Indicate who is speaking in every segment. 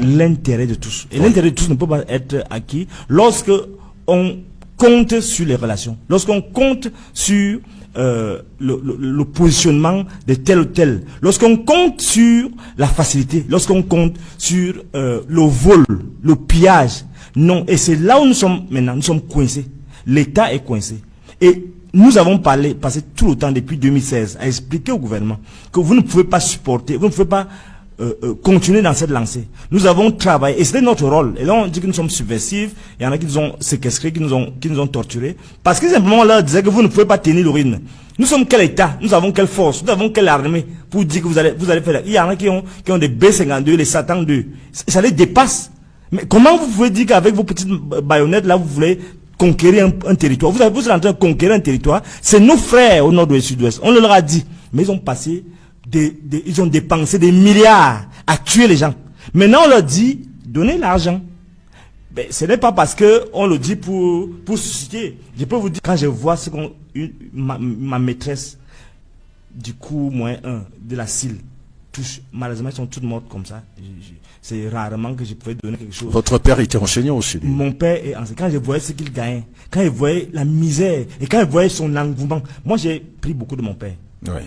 Speaker 1: l'intérêt de tous. Et l'intérêt de tous ne peut pas être acquis lorsque on compte sur les relations, lorsqu'on compte sur le positionnement de tel ou tel, lorsqu'on compte sur la facilité, lorsqu'on compte sur le vol, le pillage. Non, et c'est là où nous sommes maintenant, nous sommes coincés. L'État est coincé. Et nous avons passé tout le temps depuis 2016 à expliquer au gouvernement que vous ne pouvez pas supporter, vous ne pouvez pas continuer dans cette lancée. Nous avons travaillé, et c'était notre rôle. Et là, on dit que nous sommes subversifs. Il y en a qui nous ont séquestrés, qui nous ont torturés. Parce que simplement, on leur disait que vous ne pouvez pas tenir le rythme. Nous sommes quel État? Nous avons quelle force? Nous avons quelle armée pour dire que vous allez faire? Il y en a qui ont des B-52, les Satan 2. Ça les dépasse. Mais comment vous pouvez dire qu'avec vos petites baïonnettes, là, vous voulez conquérir un territoire? Vous êtes en train de conquérir un territoire. C'est nos frères au nord et au sud-ouest. On leur a dit. Mais ils ont passé ils ont dépensé des milliards à tuer les gens. Maintenant, on leur dit, donnez l'argent. Ben, ce n'est pas parce que on le dit pour susciter. Je peux vous dire, quand je vois ce qu'on, ma maîtresse, du coup, -1, de la CIL, touche, malheureusement, elles sont toutes mortes comme ça. C'est rarement que je pouvais donner quelque chose.
Speaker 2: Votre père était enseignant aussi, lui.
Speaker 1: Mon père est enseignant. Quand je voyais ce qu'il gagnait, quand je voyais la misère, et quand je voyais son engouement, moi j'ai pris beaucoup de mon père.
Speaker 2: Ouais.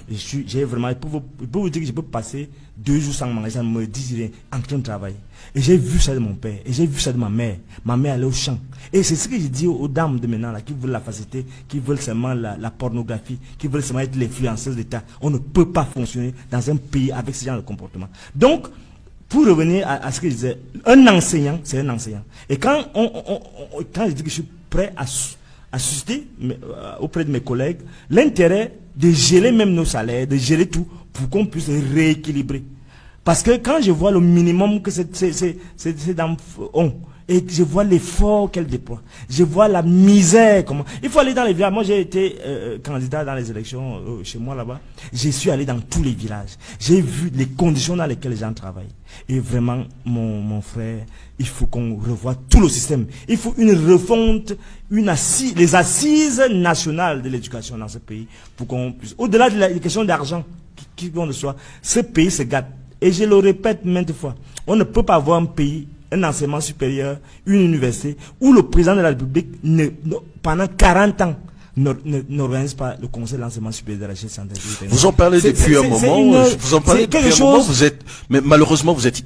Speaker 1: J'ai vraiment, pour vous dire que je peux passer 2 jours sans manger, ça me dit rien, en train de travailler. Et j'ai vu ça de mon père, et j'ai vu ça de ma mère. Ma mère allait au champ. Et c'est ce que je dis aux dames de maintenant, là, qui veulent la facilité, qui veulent seulement la pornographie, qui veulent seulement être l'influenceuse d'État. On ne peut pas fonctionner dans un pays avec ce genre de comportement. Donc, pour revenir à ce que je disais, un enseignant, c'est un enseignant. Et quand je dis que je suis prêt à susciter auprès de mes collègues l'intérêt de geler même nos salaires, de geler tout pour qu'on puisse rééquilibrer. Parce que quand je vois le minimum que ces dames ont, et je vois l'effort qu'elles déploient, je vois la misère, comment. Il faut aller dans les villages. Moi, j'ai été candidat dans les élections chez moi là-bas. Je suis allé dans tous les villages. J'ai vu les conditions dans lesquelles les gens travaillent. Et vraiment, mon frère, il faut qu'on revoie tout le système. Il faut une refonte, les assises nationales de l'éducation dans ce pays pour qu'on puisse, au-delà de la question d'argent qui vont de soi, ce pays se gâte. Et je le répète maintes fois, on ne peut pas avoir un pays, un enseignement supérieur, une université, où le président de la République, pendant 40 ans, n'organise pas le conseil de l'enseignement supérieur de la recherche scientifique.
Speaker 2: Vous en parlez depuis un moment, mais malheureusement vous êtes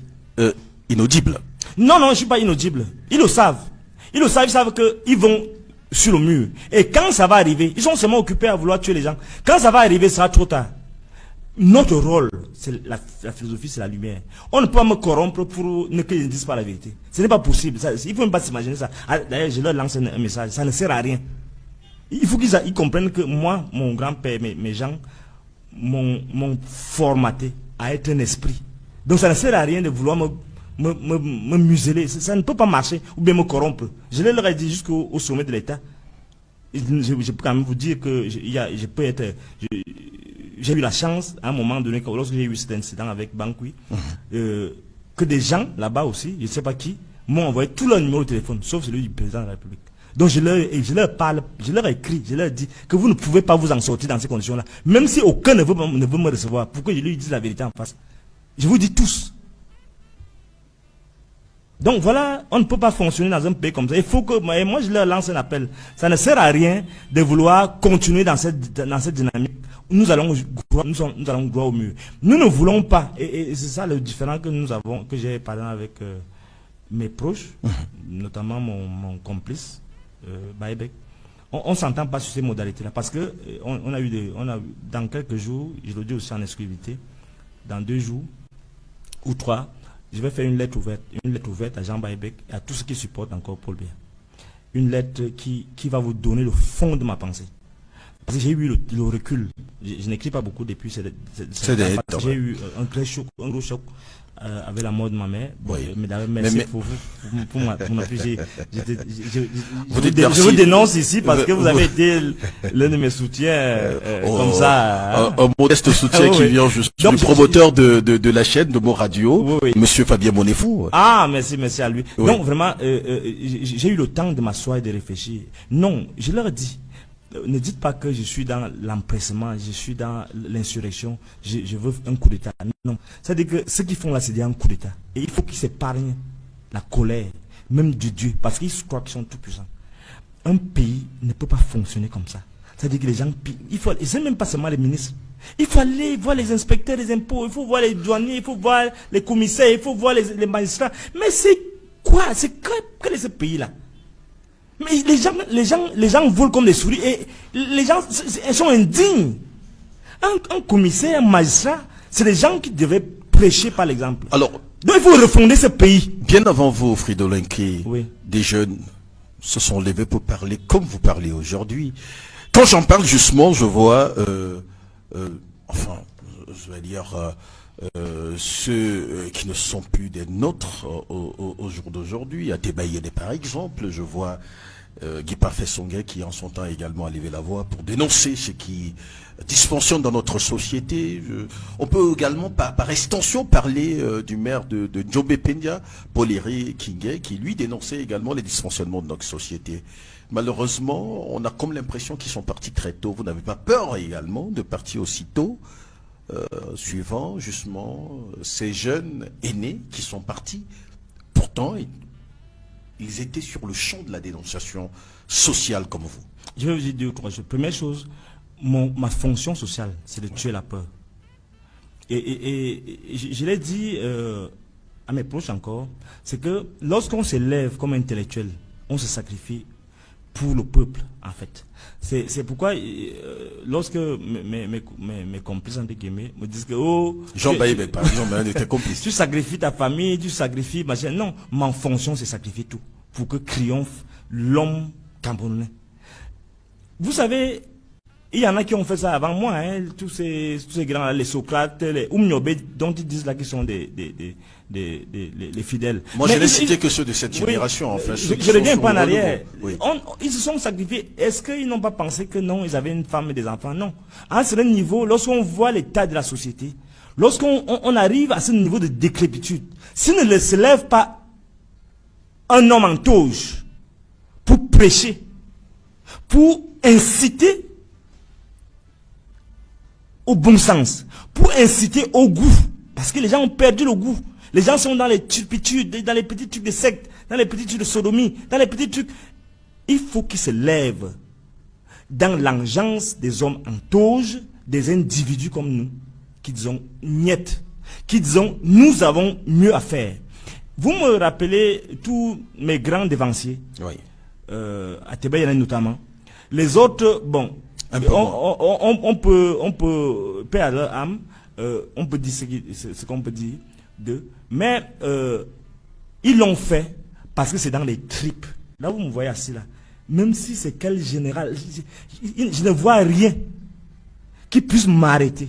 Speaker 2: inaudible.
Speaker 1: Non, je ne suis pas inaudible. Ils le savent. Ils savent qu'ils vont sur le mur. Et quand ça va arriver, ils sont seulement occupés à vouloir tuer les gens. Quand ça va arriver, ça sera trop tard. Notre rôle, c'est la philosophie, c'est la lumière. On ne peut pas me corrompre pour ne que je ne dise pas la vérité. Ce n'est pas possible. Il ne faut même pas s'imaginer ça. D'ailleurs, je leur lance un message. Ça ne sert à rien. Il faut qu'ils comprennent que moi, mon grand-père, mes gens m'ont formaté à être un esprit. Donc ça ne sert à rien de vouloir me museler. Ça ne peut pas marcher ou bien me corrompre. Je leur ai dit jusqu'au sommet de l'État. Je peux quand même vous dire que j'ai eu la chance, à un moment donné, lorsque j'ai eu cet incident avec Bankoui, que des gens, là-bas aussi, je ne sais pas qui, m'ont envoyé tout leur numéro de téléphone, sauf celui du président de la République. Donc je leur parle, je leur écris, je leur dis que vous ne pouvez pas vous en sortir dans ces conditions-là. Même si aucun ne veut me recevoir, pour que je lui dise la vérité en face. Je vous dis tous. Donc voilà, on ne peut pas fonctionner dans un pays comme ça. Il faut que, moi je leur lance un appel. Ça ne sert à rien de vouloir continuer dans cette dynamique. Nous allons droit au mur. Nous ne voulons pas, et c'est ça le différent que nous avons, que j'ai parlé avec mes proches, notamment mon complice, Baïbek. On s'entend pas sur ces modalités-là, parce que on a dans quelques jours, je le dis aussi en exclusivité, dans 2 jours ou 3, je vais faire une lettre ouverte à Jean Baïbek et à tous ceux qui supportent encore Paul Biya. Une lettre qui va vous donner le fond de ma pensée. Parce que j'ai eu le recul. Je n'écris pas beaucoup depuis cette j'ai eu un gros choc avec la mort de ma mère. Bon, mais d'ailleurs, merci pour vous. Pour ma fille. Je vous dénonce ici parce que vous avez été l'un de mes soutiens comme ça.
Speaker 2: Un modeste soutien qui vient juste du promoteur de la chaîne de Mon Radio, Monsieur Fabien Monefou.
Speaker 1: Ah, merci à lui. Donc vraiment, j'ai eu le temps de m'asseoir et de réfléchir. Non, je leur dis, ne dites pas que je suis dans l'empressement, je suis dans l'insurrection, je veux un coup d'État. Non. C'est-à-dire que ceux qui font là, c'est un coup d'État. Et il faut qu'ils s'épargnent la colère, même du Dieu, parce qu'ils croient qu'ils sont tout puissants. Un pays ne peut pas fonctionner comme ça. C'est-à-dire que les gens, c'est même pas seulement les ministres. Il faut aller voir les inspecteurs des impôts, il faut voir les douaniers, il faut voir les commissaires, il faut voir les magistrats. Mais c'est quoi? C'est quel est ce pays-là? Mais les gens volent comme des souris et les gens ils sont indignes. Un commissaire, un magistrat, c'est les gens qui devaient prêcher par l'exemple.
Speaker 2: Alors,
Speaker 1: donc il faut refonder ce pays.
Speaker 2: Bien avant vous, Fridolenké,
Speaker 1: oui.
Speaker 2: Des jeunes se sont levés pour parler comme vous parlez aujourd'hui. Quand j'en parle justement, je vois, enfin, je vais dire, ceux qui ne sont plus des nôtres au jour d'aujourd'hui. À Tebayene par exemple, je vois Guy Parfait Songhai qui en son temps également a levé la voix pour dénoncer ce qui dysfonctionne dans notre société. On peut également par extension parler du maire de Djobé Pendia, Paul-Héré Kingé, qui lui dénonçait également les dysfonctionnements de notre société. Malheureusement, on a comme l'impression qu'ils sont partis très tôt. Vous n'avez pas peur également de partir aussitôt, suivant justement ces jeunes aînés qui sont partis. Pourtant, ils étaient sur le champ de la dénonciation sociale comme vous.
Speaker 1: Je vais vous dire deux choses. Première chose, ma fonction sociale, c'est de tuer la peur. Et je l'ai dit à mes proches encore, c'est que lorsqu'on s'élève comme intellectuel, on se sacrifie pour le peuple, en fait. C'est pourquoi, lorsque mes complices, entre guillemets, me disent que, oh...
Speaker 2: Jean Baïbek, par exemple, un de tes complices.
Speaker 1: Tu sacrifies ta famille, tu sacrifies... machin. Non, ma fonction, c'est sacrifier tout pour que triomphe l'homme camerounais. Vous savez, il y en a qui ont fait ça avant moi, hein, tous ces grands, les Socrates, les Oumniobé, dont ils disent là qu'ils sont les fidèles.
Speaker 2: Moi, je n'ai cité que ceux de cette génération, en fait.
Speaker 1: Je reviens pas en arrière.
Speaker 2: Oui.
Speaker 1: Ils se sont sacrifiés. Est-ce qu'ils n'ont pas pensé que non, ils avaient une femme et des enfants? Non. À un certain niveau, lorsqu'on voit l'état de la société, lorsqu'on arrive à ce niveau de décrépitude, s'il ne se lève pas un homme en toge pour prêcher, pour inciter au bon sens, pour inciter au goût, parce que les gens ont perdu le goût. Les gens sont dans les turpitudes, dans les petits trucs de secte, dans les petits trucs de sodomie, dans les petits trucs. Il faut qu'ils se lèvent dans l'engeance des hommes en toge, des individus comme nous, qui disons niet, qui disons nous avons mieux à faire. Vous me rappelez tous mes grands dévanciers,
Speaker 2: oui.
Speaker 1: À Tebayene notamment. Les autres, bon, on peut, paix à leur âme, on peut dire ce qu'on peut dire d'eux, mais ils l'ont fait parce que c'est dans les tripes. Là, vous me voyez assis là. Même si c'est quel général, je ne vois rien qui puisse m'arrêter.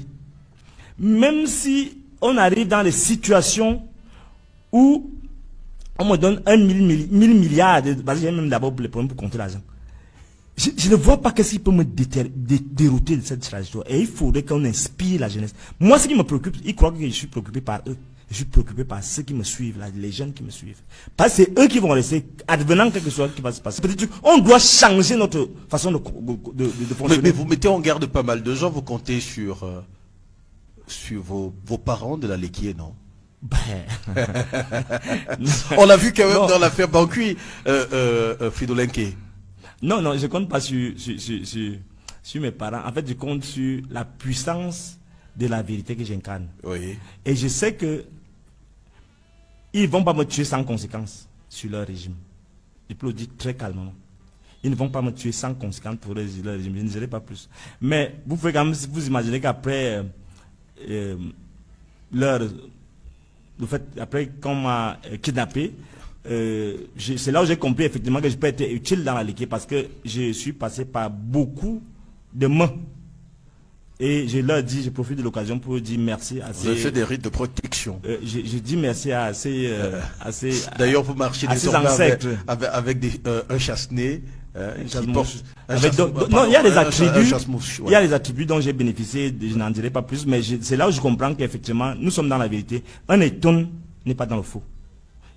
Speaker 1: Même si on arrive dans les situations où on me donne 1000 milliards, parce que j'ai même d'abord les problèmes pour compter l'argent. Je ne vois pas qu'est-ce qui peut me dérouter de cette trajectoire. Et il faudrait qu'on inspire la jeunesse. Moi, ce qui me préoccupe, ils croient que je suis préoccupé par eux. Je suis préoccupé par ceux qui me suivent, là, les jeunes qui me suivent. Parce que c'est eux qui vont rester, advenant quelque chose qui va se passer. On doit changer notre façon de fonctionner.
Speaker 2: Mais vous mettez en garde pas mal de gens, vous comptez sur vos parents de la Léquier, non? On l'a vu quand même dans l'affaire Bankui, Fridolenké.
Speaker 1: Non, je compte pas sur mes parents. En fait, je compte sur la puissance de la vérité que j'incarne.
Speaker 2: Oui.
Speaker 1: Et je sais que ils vont pas me tuer sans conséquence sur leur régime. Je peux le dire très calmement. Ils ne vont pas me tuer sans conséquence pour leur régime. Je ne dirai pas plus. Mais vous pouvez quand même vous imaginer qu'après après qu'on m'a kidnappé, c'est là où j'ai compris effectivement que je peux être utile dans la Ligue parce que je suis passé par beaucoup de mains. Et je leur dis, je profite de l'occasion pour dire merci à ces...
Speaker 2: Vous avez fait des rites de protection.
Speaker 1: Je dis merci à ces...
Speaker 2: D'ailleurs, vous marchez désormais avec un chasse-nez.
Speaker 1: Non, il y a des attributs. Il y a des attributs dont j'ai bénéficié, je n'en dirai pas plus, mais c'est là où je comprends qu'effectivement, nous sommes dans la vérité. Un étonne n'est pas dans le faux.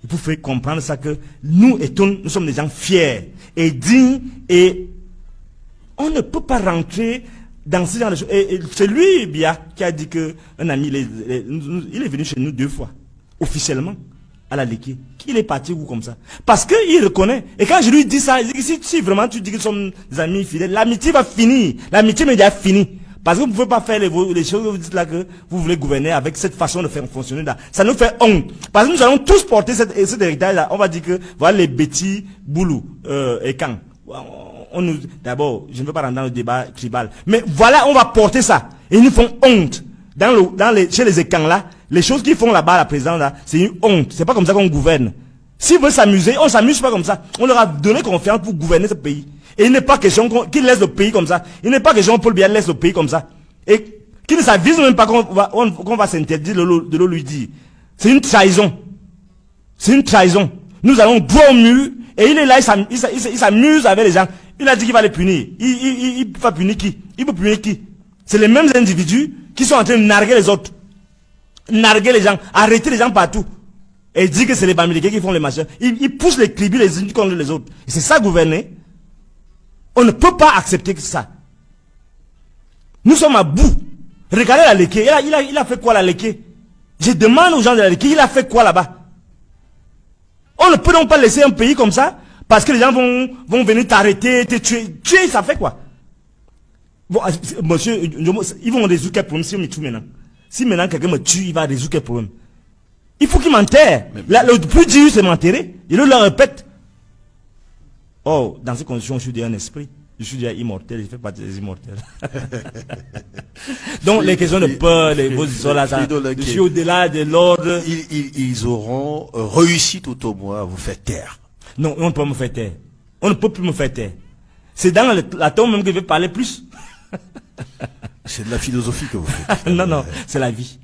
Speaker 1: Il faut faire comprendre ça que nous, étonne, nous sommes des gens fiers et dignes et On ne peut pas rentrer dans ce genre de choses. Et c'est lui, Bia, qui a dit qu'un ami, il est venu chez nous 2 fois, officiellement, à la Léké. Il est parti où comme ça? Parce qu'il reconnaît. Et quand je lui dis ça, il dit, si vraiment tu dis qu'ils sont des amis fidèles, l'amitié va finir. L'amitié m'est déjà finie. Parce que vous ne pouvez pas faire les choses que vous dites là que vous voulez gouverner avec cette façon de faire fonctionner là. Ça nous fait honte. Parce que nous allons tous porter cet héritage là. On va dire que, voilà les Betty, Boulou, et Kang. D'abord, je ne veux pas rentrer dans le débat tribal. Mais voilà, on va porter ça. Et ils nous font honte. Chez les Ekans là, les choses qu'ils font là-bas, la présidente là, c'est une honte. C'est pas comme ça qu'on gouverne. S'ils veulent s'amuser, on s'amuse pas comme ça. On leur a donné confiance pour gouverner ce pays. Et il n'est pas question qu'ils laissent le pays comme ça. Il n'est pas question que Paul Biya laisse le pays comme ça. Et qu'ils ne s'avisent même pas qu'on va s'interdire de le lui dire. C'est une trahison. C'est une trahison. Nous allons droit au mur, et il est là, il s'amuse avec les gens. Il a dit qu'il va les punir. Il va punir qui? Il peut punir qui? C'est les mêmes individus qui sont en train de narguer les autres. Narguer les gens, arrêter les gens partout. Et dire que c'est les Bamileke qui font les machins. Ils poussent les tribus les unes contre les autres. Et c'est ça gouverner. On ne peut pas accepter que ça. Nous sommes à bout. Regardez la Léké. Il a fait quoi la Léké? Je demande aux gens de la Léké, il a fait quoi là-bas? On ne peut donc pas laisser un pays comme ça parce que les gens vont venir t'arrêter, te tuer. Tuer, ça fait quoi? Bon, monsieur, ils vont résoudre quel problème si on me tue maintenant? Si maintenant quelqu'un me tue, il va résoudre quel problème? Il faut qu'il m'enterre. Le plus dur, c'est m'enterrer. Je le répète. Oh, dans ces conditions, je suis déjà un esprit. Je suis déjà immortel, je fais partie des immortels. Donc, les questions de peur, vos histoires là, je suis au-delà de l'ordre.
Speaker 2: Ils auront réussi tout au moins à vous faire taire.
Speaker 1: Non, on ne peut pas me faire taire. On ne peut plus me faire taire. C'est dans la tombe même que je vais parler plus.
Speaker 2: C'est de la philosophie que vous faites.
Speaker 1: Non, c'est la vie.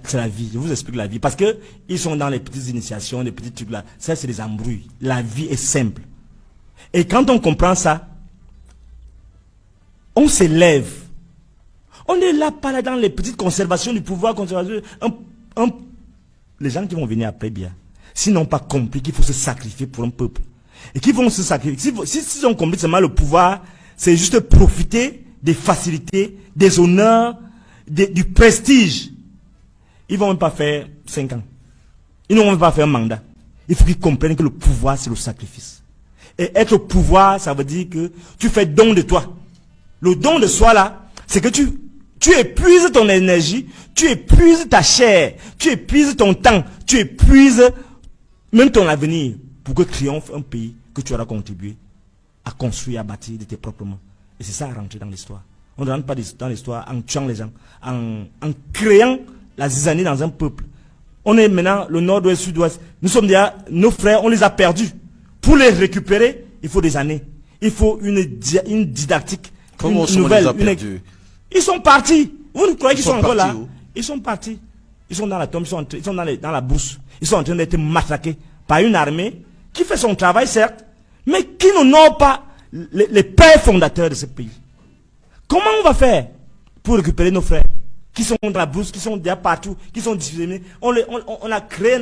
Speaker 1: C'est la vie. Je vous explique la vie. Parce que ils sont dans les petites initiations, les petits trucs là. Ça, c'est des embrouilles. La vie est simple. Et quand on comprend ça, on s'élève. On est là, pas là dans les petites conservations du pouvoir, les gens qui vont venir après bien, s'ils n'ont pas compris qu'il faut se sacrifier pour un peuple, et qu'ils vont se sacrifier, s'ils ont compris seulement le pouvoir, c'est juste profiter des facilités, des honneurs, du prestige. Ils vont même pas faire 5 ans. Ils n'ont même pas fait un mandat. Il faut qu'ils comprennent que le pouvoir, c'est le sacrifice. Et être au pouvoir, ça veut dire que tu fais don de toi. Le don de soi là, c'est que tu épuises ton énergie, tu épuises ta chair, tu épuises ton temps, tu épuises même ton avenir pour que triomphe un pays que tu auras contribué à construire, à bâtir de tes propres mains. Et c'est ça à rentrer dans l'histoire. On ne rentre pas dans l'histoire en tuant les gens, en créant la zizanie dans un peuple. On est maintenant le nord-ouest, sud-ouest. Nous sommes déjà, nos frères, on les a perdus. Pour les récupérer, il faut des années. Il faut une didactique.
Speaker 2: Comment
Speaker 1: une
Speaker 2: nouvelle, on les a perdus?
Speaker 1: Ils sont partis. Vous ne croyez qu'ils sont encore là?
Speaker 2: Où?
Speaker 1: Ils sont partis. Ils sont dans la tombe, ils sont dans la brousse. Ils sont en train d'être massacrés par une armée qui fait son travail, certes, mais qui n'honore pas les pères fondateurs de ce pays. Comment on va faire pour récupérer nos frères qui sont dans la brousse, qui sont déjà partout, qui sont disséminés? On a créé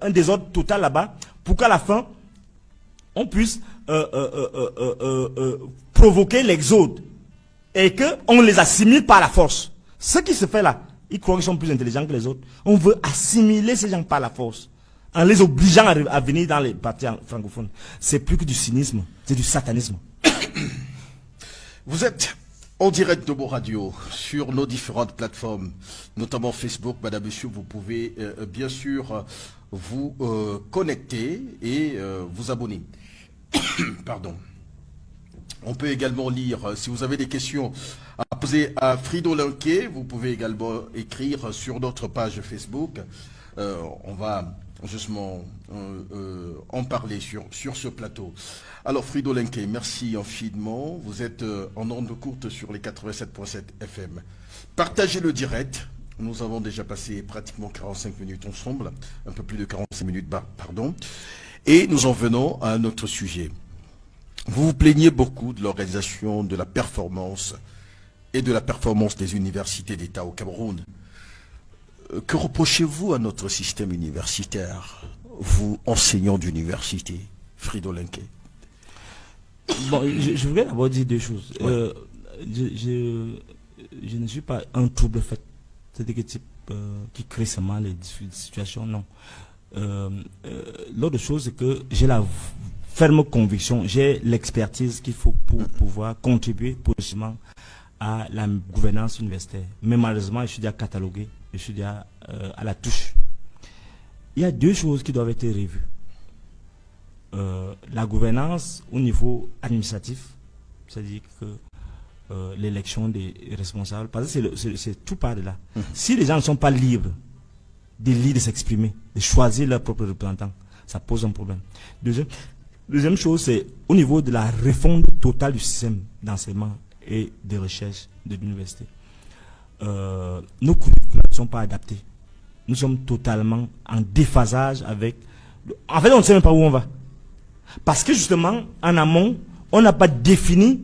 Speaker 1: un désordre total là-bas pour qu'à la fin, on puisse provoquer l'exode et qu'on les assimile par la force. Ce qui se fait là, ils croient qu'ils sont plus intelligents que les autres. On veut assimiler ces gens par la force en les obligeant à venir dans les partis francophones. C'est plus que du cynisme, c'est du satanisme.
Speaker 2: Vous êtes en direct de Beau Radio sur nos différentes plateformes, notamment Facebook. Madame, Monsieur, vous pouvez bien sûr vous connecter et vous abonner. Pardon. On peut également lire, si vous avez des questions à poser à Frido Lenké, vous pouvez également écrire sur notre page Facebook. On va justement en parler sur ce plateau. Alors Frido Lenké, merci infiniment. Vous êtes en onde courte sur les 87.7 FM. Partagez le direct. Nous avons déjà passé pratiquement 45 minutes ensemble, un peu plus de 45 minutes, pardon. Et nous en venons à un autre sujet. Vous vous plaignez beaucoup de l'organisation de la performance et de la performance des universités d'État au Cameroun. Que reprochez-vous à notre système universitaire, vous enseignants d'université, Frido Lenké?
Speaker 1: Bon, je voudrais d'abord dire deux choses.
Speaker 2: Ouais.
Speaker 1: Je ne suis pas un trouble fait. C'est-à-dire que type qui crée seulement les situations, non. L'autre chose, c'est que j'ai la ferme conviction, j'ai l'expertise qu'il faut pour pouvoir contribuer positivement à la gouvernance universitaire. Mais malheureusement, je suis déjà catalogué, je suis déjà à la touche. Il y a deux choses qui doivent être revues. La gouvernance au niveau administratif, c'est-à-dire que l'élection des responsables, parce que c'est tout part de là. Si les gens ne sont pas libres de s'exprimer, de choisir leurs propres représentants, ça pose un problème. Deuxième chose, c'est au niveau de la refonte totale du système d'enseignement et de recherche de l'université. Nos curricula ne sont pas adaptés. Nous sommes totalement en déphasage avec... En fait, on ne sait même pas où on va. Parce que justement, en amont, on n'a pas défini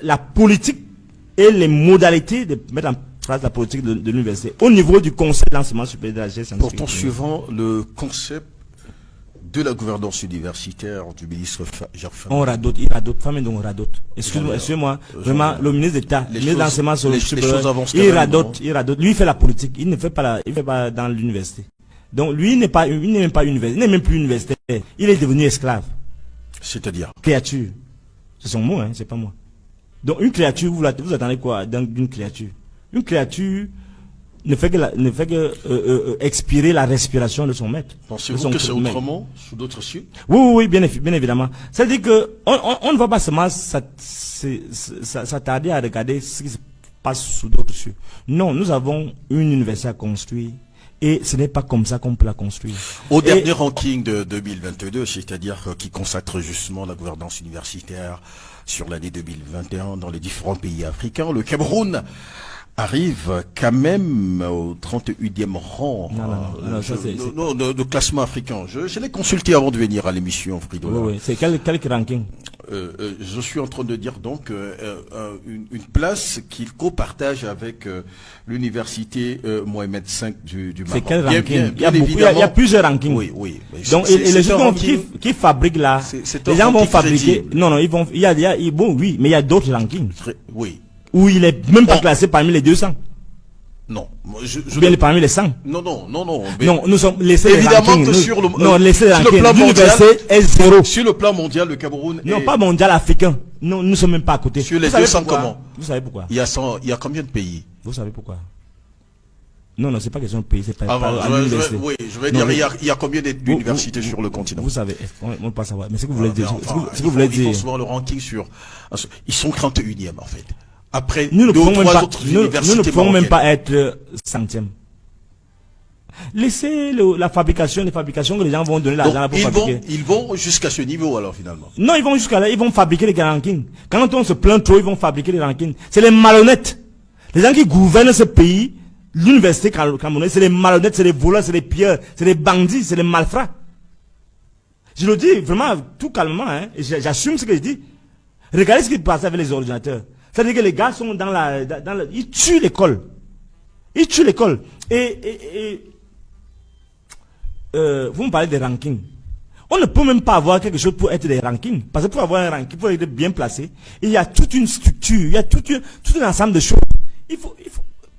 Speaker 1: la politique et les modalités de mettre en place la politique de l'université au niveau du Conseil de l'enseignement supérieur de la recherche scientifique.
Speaker 2: Pourtant, suivant le concept de la gouvernance universitaire du ministre Jacques Famin.
Speaker 1: On radote, il radote, Famin donc on radote. Excusez-moi, vraiment, le ministre d'État, le ministre de l'enseignement supérieur, il radote. Lui, il fait la politique, il ne fait pas dans l'université. Donc, lui, il n'est même pas universitaire, il n'est même plus universitaire. Il est devenu esclave.
Speaker 2: C'est-à-dire?
Speaker 1: Créature. C'est son mot, hein, c'est pas moi. Donc, une créature, vous attendez quoi d'une créature? Une créature ne fait que expirer la respiration de son maître.
Speaker 2: Pensez-vous que c'est autrement, sous d'autres cieux?
Speaker 1: Oui, bien évidemment. C'est-à-dire que on ne va pas seulement s'attarder à regarder ce qui se passe sous d'autres cieux. Non, nous avons une université à construire. Et ce n'est pas comme ça qu'on peut la construire.
Speaker 2: Au dernier ranking de 2022, c'est-à-dire qui consacre justement la gouvernance universitaire sur l'année 2021 dans les différents pays africains, le Cameroun arrive quand même au 31e rang de classement africain. Je l'ai consulté avant de venir à l'émission Fridola.
Speaker 1: Oui. C'est quel ranking?
Speaker 2: Je suis en train de dire donc une place qu'il copartage avec l'université Mohamed V du Maroc.
Speaker 1: C'est quel ranking? Il y a plusieurs rankings.
Speaker 2: Oui.
Speaker 1: Donc les gens qui fabriquent là, les gens vont fabriquer. Non, ils vont. Oui, mais il y a d'autres rankings.
Speaker 2: Oui.
Speaker 1: Où il est même pas classé parmi les 200.
Speaker 2: Non.
Speaker 1: Bien parmi les 100.
Speaker 2: Non.
Speaker 1: Non, nous sommes laissés
Speaker 2: évidemment que sur le plan mondial,
Speaker 1: est zéro.
Speaker 2: Sur le plan mondial, le Cameroun
Speaker 1: non, pas mondial, africain. Non, nous ne sommes même pas à côté.
Speaker 2: Sur les 200 comment?
Speaker 1: Vous savez pourquoi?
Speaker 2: Il y a combien de pays?
Speaker 1: Vous savez pourquoi? Non, c'est pas question de pays, c'est pas
Speaker 2: je vais dire, il y a combien d'universités sur le continent?
Speaker 1: Vous savez, on ne peut pas savoir. Mais ce que vous voulez dire,
Speaker 2: ils font souvent le ranking sur, ils sont 31e en fait. Après,
Speaker 1: nous ne pouvons même pas être centième. Laissez les fabrications que les gens vont donner l'argent pour fabriquer.
Speaker 2: Ils vont jusqu'à ce niveau alors finalement.
Speaker 1: Non, ils vont jusqu'à là, ils vont fabriquer les rankings. Quand on se plaint trop, ils vont fabriquer les rankings. C'est les malhonnêtes. Les gens qui gouvernent ce pays, l'université camerounaise, c'est les malhonnêtes, c'est les voleurs, c'est les pilleurs, c'est les bandits, c'est les malfrats. Je le dis vraiment tout calmement, hein, et j'assume ce que je dis. Regardez ce qui passe avec les ordinateurs. C'est-à-dire que les gars sont ils tuent l'école. Ils tuent l'école. Vous me parlez des rankings. On ne peut même pas avoir quelque chose pour être des rankings. Parce que pour avoir un ranking, pour être bien placé, il y a toute une structure, il y a tout un ensemble de choses. Il faut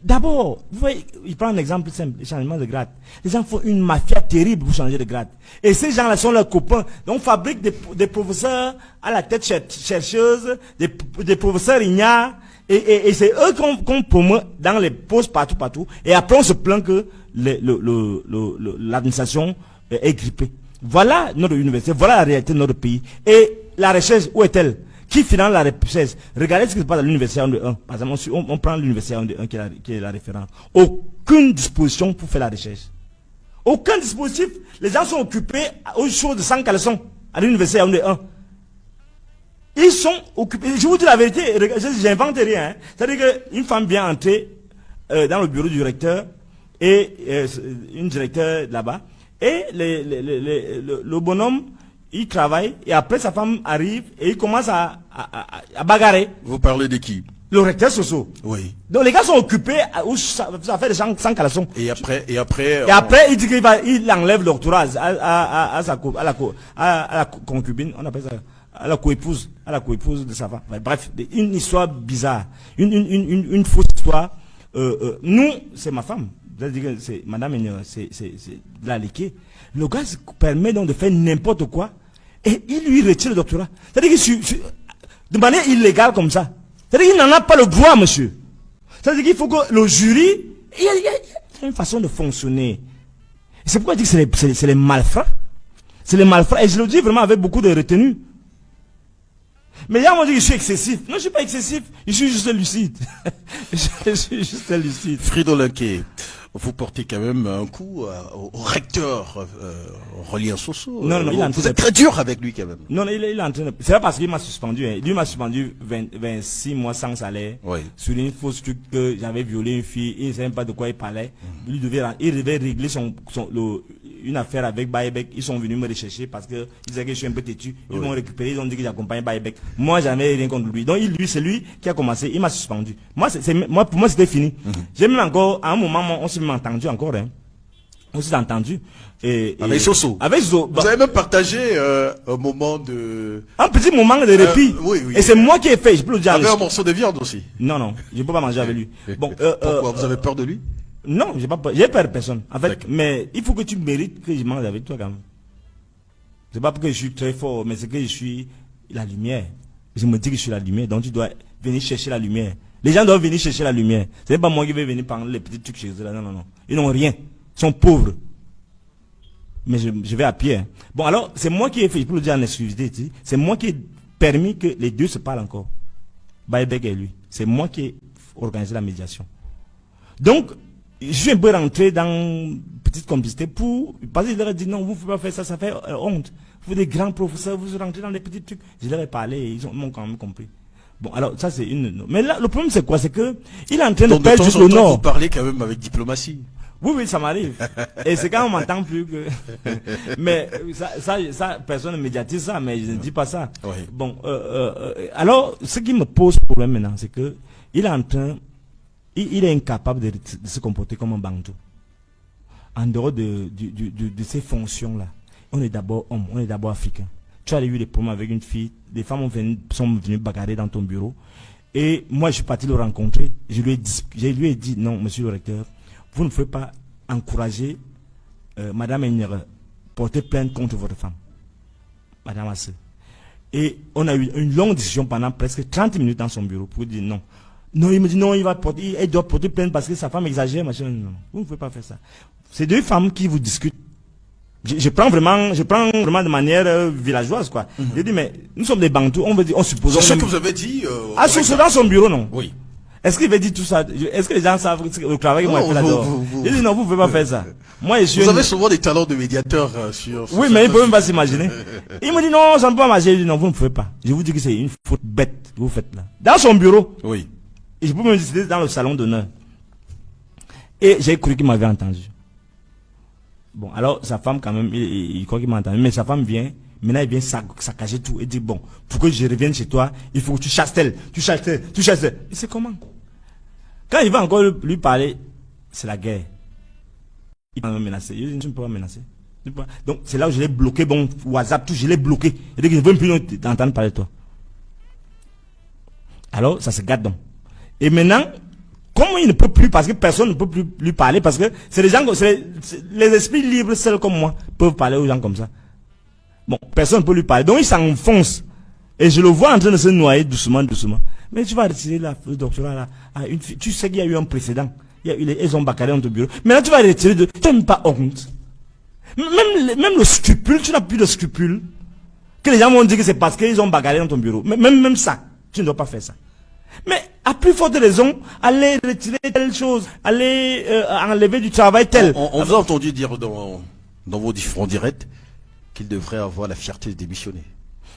Speaker 1: d'abord, vous voyez, il prend un exemple simple, le changement de grade. Les gens font une mafia terrible pour changer de grade. Et ces gens-là sont leurs copains. Donc on fabrique des professeurs à la tête chercheuse, des professeurs ignares, et c'est eux qu'on promeut dans les postes partout. Et après on se plaint que l'administration est grippée. Voilà notre université, voilà la réalité de notre pays. Et la recherche, où est-elle? Qui finance la recherche? Regardez ce qui se passe à l'université 1-1. Par exemple, on prend l'université 1-1 qui est la référence. Aucune disposition pour faire la recherche. Aucun dispositif. Les gens sont occupés aux choses de 100 caleçons à l'université 1-1. Ils sont occupés. Je vous dis la vérité, j'invente rien. Hein. C'est-à-dire qu'une femme vient entrer dans le bureau du recteur et une directeur là-bas. Et le bonhomme, il travaille et après sa femme arrive et il commence à bagarrer.
Speaker 2: Vous parlez de qui?
Speaker 1: Le recteur Soso.
Speaker 2: Oui.
Speaker 1: Donc les gars sont occupés à faire des 100 caleçons.
Speaker 2: Et après,
Speaker 1: il dit il enlève l'orthorase à la concubine, on appelle ça, à la coépouse de sa femme. Bref, une histoire bizarre, une fausse histoire. Nous, c'est ma femme. C'est-à-dire que c'est Madame c'est la liquée. Le gars se permet donc de faire n'importe quoi et il lui retire le doctorat. C'est-à-dire que de manière illégale comme ça. C'est-à-dire qu'il n'en a pas le droit, monsieur. C'est-à-dire qu'il faut que le jury, il y a une façon de fonctionner. C'est pourquoi je dis que c'est les malfrats. C'est les malfrats. Et je le dis vraiment avec beaucoup de retenue. Mais là, on dit que je suis excessif. Non, je ne suis pas excessif. Je suis juste lucide. Je suis juste lucide.
Speaker 2: Fridolin Kay, vous portez quand même un coup au recteur Rolien Sosso.
Speaker 1: Non,
Speaker 2: vous êtes très dur avec lui quand même.
Speaker 1: Non, il est en train de... C'est pas parce qu'il m'a suspendu. Hein. Lui m'a suspendu 26 mois sans salaire.
Speaker 2: Oui.
Speaker 1: Sur une fausse truc que j'avais violé une fille. Il ne savait même pas de quoi il parlait. Il devait régler une affaire avec Baïbek. Ils sont venus me rechercher parce qu'ils disaient que je suis un peu têtu. Ils m'ont récupéré. Ils ont dit que j'accompagne Baïbek. Moi, j'avais rien contre lui. Donc, c'est lui qui a commencé. Il m'a suspendu. Pour moi, c'était fini. J'ai même encore, à un moment, on s'est même entendu encore. Hein. On s'est entendu.
Speaker 2: Avec Sosso.
Speaker 1: Avec Sosso.
Speaker 2: Vous avez même partagé un moment de...
Speaker 1: Un petit moment de répit.
Speaker 2: Oui.
Speaker 1: Et c'est moi qui ai fait. Je peux le dire.
Speaker 2: Avec un morceau de viande aussi.
Speaker 1: Non. Je ne peux pas manger avec lui. Bon,
Speaker 2: pourquoi vous avez peur de lui?
Speaker 1: Non, j'ai pas peur. J'ai peur de personne. En fait, mais il faut que tu mérites que je mange avec toi quand même. C'est pas parce que je suis très fort, mais c'est que je suis la lumière. Je me dis que je suis la lumière, donc tu dois venir chercher la lumière. Les gens doivent venir chercher la lumière. C'est pas moi qui vais venir prendre les petits trucs chez eux là. Non. Ils n'ont rien. Ils sont pauvres. Mais je vais à pied. Hein. Bon, alors, c'est moi qui ai fait, je peux le dire en exclusivité, c'est moi qui ai permis que les deux se parlent encore. Baïbek et lui. C'est moi qui ai organisé la médiation. Donc, je suis un peu rentré dans une petite complicité parce qu'il leur a dit non, vous ne pouvez pas faire ça, ça fait honte. Vous êtes des grands professeurs, vous rentrez dans des petits trucs. Je leur ai parlé et ils m'ont quand même compris. Bon, alors, ça c'est une... Mais là, le problème c'est quoi? C'est que il est en train de perdre juste le nord.
Speaker 2: Vous parlez quand même avec diplomatie.
Speaker 1: Oui, ça m'arrive. Et c'est quand on m'entend plus que... Mais ça, personne ne médiatise ça, mais je ne dis pas ça.
Speaker 2: Oui.
Speaker 1: Bon, alors, ce qui me pose problème maintenant, c'est que il est en train... Il est incapable de se comporter comme un bantou. En dehors de ces fonctions-là, on est d'abord homme, on est d'abord africain. Tu as eu des problèmes avec une fille, des femmes sont venues bagarrer dans ton bureau. Et moi, je suis parti le rencontrer. Je lui ai dit, non, monsieur le recteur, vous ne pouvez pas encourager Madame Enyere porter plainte contre votre femme. Madame Assé. Et on a eu une longue discussion pendant presque 30 minutes dans son bureau pour dire non. Non, il me dit non, il doit porter plainte parce que sa femme exagère, machin. Non, vous ne pouvez pas faire ça. C'est deux femmes qui vous discutent. Je prends vraiment de manière villageoise, quoi. Je dis, mais nous sommes des bantous, on suppose.
Speaker 2: C'est ce que vous avez dit.
Speaker 1: Dans son bureau, non?
Speaker 2: Oui.
Speaker 1: Est-ce qu'il veut dire tout ça? Est-ce que les gens savent le travail que moi je fais là-dedans? Il dit non, vous ne pouvez pas faire ça. Moi, vous
Speaker 2: avez souvent des talents de médiateur sur...
Speaker 1: Oui, mais il ne peut même pas s'imaginer. Il me dit non, ça ne peut pas marcher. Je dis non, vous ne pouvez pas. Je vous dis que c'est une faute bête que vous faites là. Dans son bureau.
Speaker 2: Oui.
Speaker 1: Et je peux me décider dans le salon d'honneur. Et j'ai cru qu'il m'avait entendu. Bon, alors sa femme quand même, il croit qu'il m'a entendu. Mais sa femme vient, maintenant il vient saccager tout. Et dit bon, pour que je revienne chez toi, il faut que tu chasses elle. Tu chasses elle. Et c'est comment? Quand il va encore lui parler, c'est la guerre. Il va me menacer. Je ne peux pas menacer. Donc c'est là où je l'ai bloqué, bon, WhatsApp, tout, je l'ai bloqué. Il dit que je ne veux plus t'entendre parler de toi. Alors, ça se gâte donc. Et maintenant, comment il ne peut plus, parce que personne ne peut plus lui parler, parce que c'est les gens, les esprits libres, seuls comme moi, peuvent parler aux gens comme ça. Bon, personne ne peut lui parler. Donc il s'enfonce. Et je le vois en train de se noyer doucement. Mais tu vas retirer le doctorat là, à une fille. Tu sais qu'il y a eu un précédent. Ils ont baccalé dans ton bureau. Maintenant tu vas retirer tu n'as même pas honte. Même le scrupule, tu n'as plus de scrupule. Que les gens vont dire que c'est parce qu'ils ont bagarré dans ton bureau. Même ça, tu ne dois pas faire ça. Mais à plus forte raison, aller retirer telle chose, aller enlever du travail tel.
Speaker 2: On vous a entendu dire dans vos différents directs qu'il devrait avoir la fierté de démissionner.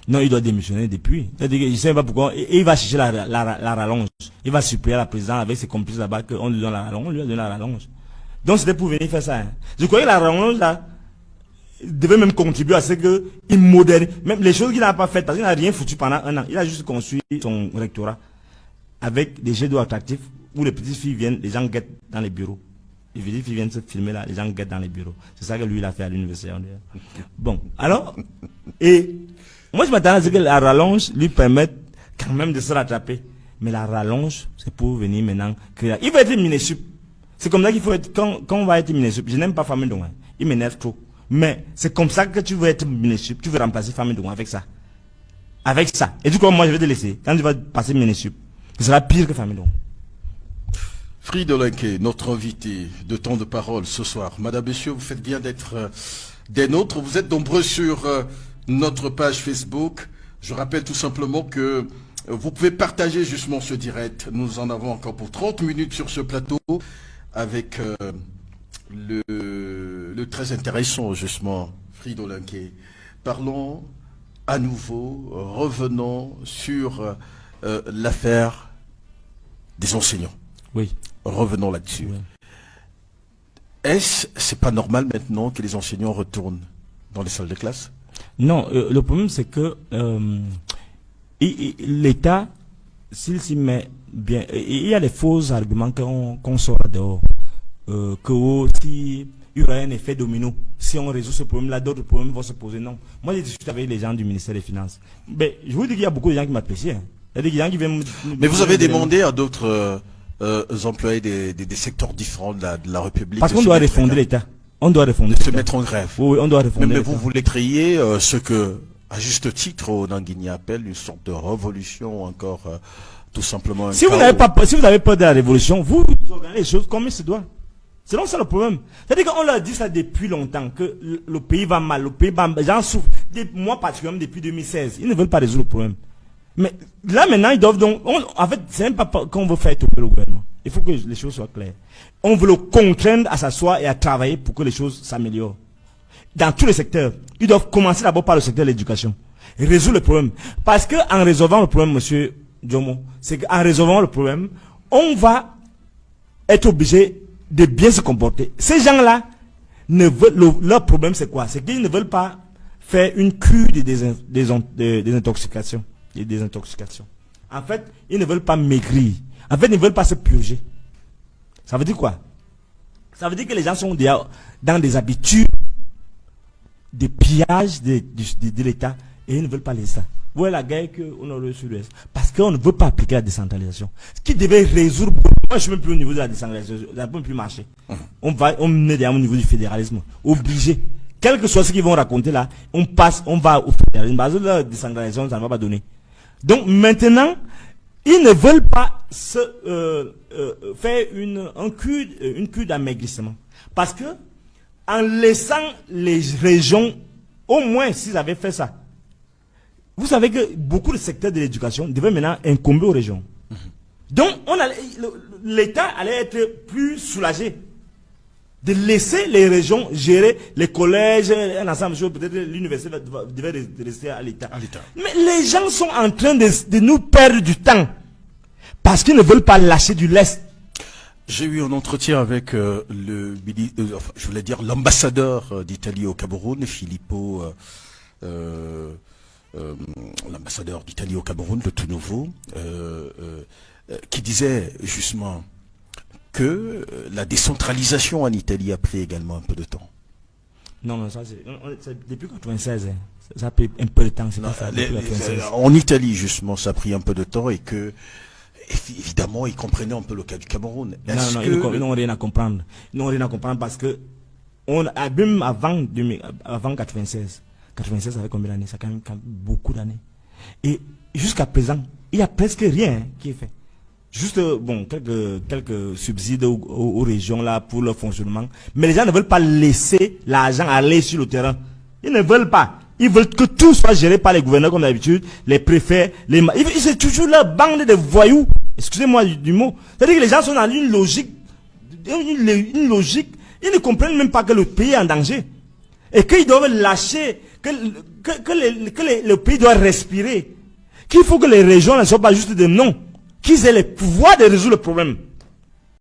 Speaker 1: Non, il doit démissionner depuis. C'est-à-dire qu'il ne sait pas pourquoi. Et il va chercher la rallonge. Il va supplier la présidente avec ses complices là-bas qu'on lui donne la rallonge. On lui a donné la rallonge. Donc c'était pour venir faire ça. Hein. Je croyais que la rallonge là devait même contribuer à ce qu'il modernise. Même les choses qu'il n'a pas faites, parce qu'il n'a rien foutu pendant un an. Il a juste construit son rectorat avec des jets d'eau attractifs où les petites filles viennent, les gens guettent dans les bureaux. Les petites filles viennent se filmer là, les gens guettent dans les bureaux. C'est ça que lui il a fait à l'université. Bon, alors, et Moi, je m'attends à ce que la rallonge lui permette quand même de se rattraper. Mais la rallonge, c'est pour venir maintenant créer. Il va être Minesup. C'est comme ça qu'il faut être, quand on va être Minesup. Je n'aime pas Famille Douan. Il m'énerve trop. Mais c'est comme ça que tu veux être Minesup. Tu veux remplacer Famille Douan avec ça. Avec ça. Et du coup, moi, je vais te laisser. Quand tu vas passer Minesup, ce sera pire que Famille Douan.
Speaker 2: Fridolin, notre invité de temps de parole ce soir. Madame, Monsieur, vous faites bien d'être des nôtres. Vous êtes nombreux sur notre page Facebook. Je rappelle tout simplement que vous pouvez partager justement ce direct. Nous en avons encore pour 30 minutes sur ce plateau avec le très intéressant justement Fridolin. Parlons à nouveau, revenons sur l'affaire des enseignants.
Speaker 1: Oui.
Speaker 2: Revenons là-dessus.
Speaker 1: Oui.
Speaker 2: C'est pas normal maintenant que les enseignants retournent dans les salles de classe?
Speaker 1: Non, le problème c'est que l'État, s'il s'y met bien, il y a des faux arguments qu'on sort dehors. Si il y aura un effet domino, si on résout ce problème-là, d'autres problèmes vont se poser. Non. Moi, j'ai discuté avec les gens du ministère des Finances. Mais je vous dis qu'il y a beaucoup de gens qui m'apprécient. Hein. Il y a des gens qui viennent.
Speaker 2: Mais vous avez demandé à d'autres employés des secteurs différents de la République.
Speaker 1: Parce qu'on doit refonder l'État. On doit refonder.
Speaker 2: Se mettre en grève.
Speaker 1: Oui, on doit refonder.
Speaker 2: Mais vous voulez créer ce que, à juste titre, Onanguini appelle une sorte de révolution, encore tout simplement.
Speaker 1: Si vous n'avez pas peur de la révolution, vous organisez les choses comme il se doit. C'est donc ça le problème. C'est-à-dire qu'on leur dit ça depuis longtemps, que le pays va mal, le pays va mal. J'en souffre. Moi, particulièrement depuis 2016, ils ne veulent pas résoudre le problème. Mais là, maintenant, ils doivent donc... en fait, c'est même pas qu'on veut faire tomber le gouvernement. Il faut que les choses soient claires. On veut le contraindre à s'asseoir et à travailler pour que les choses s'améliorent. Dans tous les secteurs. Ils doivent commencer d'abord par le secteur de l'éducation. Et résoudre le problème. Parce que en résolvant le problème, monsieur Djomo, c'est qu'en résolvant le problème, on va être obligé de bien se comporter. Ces gens-là, leur problème c'est quoi? C'est qu'ils ne veulent pas faire une cure de désintoxication. En fait, ils ne veulent pas maigrir. En fait, ils ne veulent pas se purger. Ça veut dire quoi? Ça veut dire que les gens sont déjà dans des habitudes de pillage de l'État et ils ne veulent pas laisser ça. Vous voyez la guerre qu'on a reçue sur l'Est. Parce qu'on ne veut pas appliquer la décentralisation. Ce qui devait résoudre... Moi, je ne suis même plus au niveau de la décentralisation. Ça ne peut plus marcher. On est déjà au niveau du fédéralisme. Obligé. Quel que soit ce qu'ils vont raconter là, on va au fédéralisme. Parce que la décentralisation, ça ne va pas donner. Donc maintenant, ils ne veulent pas faire une cure d'amaigrissement. Parce que, en laissant les régions, au moins s'ils avaient fait ça, vous savez que beaucoup de secteurs de l'éducation devaient maintenant incomber aux régions. Donc, l'État allait être plus soulagé de laisser les régions gérer les collèges, un ensemble de choses, peut-être l'université devait rester à l'État. Mais les gens sont en train de nous perdre du temps parce qu'ils ne veulent pas lâcher du lest.
Speaker 2: J'ai eu un entretien avec l'ambassadeur d'Italie au Cameroun, Filippo, l'ambassadeur d'Italie au Cameroun, le tout nouveau, qui disait justement que la décentralisation en Italie a pris également un peu de temps.
Speaker 1: Non, ça c'est depuis 1996. Ça a pris un peu de temps.
Speaker 2: En Italie, justement, ça a pris un peu de temps et que, évidemment, ils comprenaient un peu le cas du Cameroun.
Speaker 1: Ils n'ont rien à comprendre. Ils n'ont rien à comprendre parce que, même avant 1996, 96, ça fait combien d'années? Ça a quand même beaucoup d'années. Et jusqu'à présent, il n'y a presque rien qui est fait. Juste, quelques subsides aux régions là pour leur fonctionnement. Mais les gens ne veulent pas laisser l'argent aller sur le terrain. Ils ne veulent pas. Ils veulent que tout soit géré par les gouverneurs comme d'habitude, les préfets, c'est toujours la bande de voyous. Excusez-moi du mot. C'est-à-dire que les gens sont dans une logique, ils ne comprennent même pas que le pays est en danger. Et qu'ils doivent lâcher, que le pays doit respirer. Qu'il faut que les régions ne soient pas juste des noms. Qu'ils aient le pouvoir de résoudre le problème.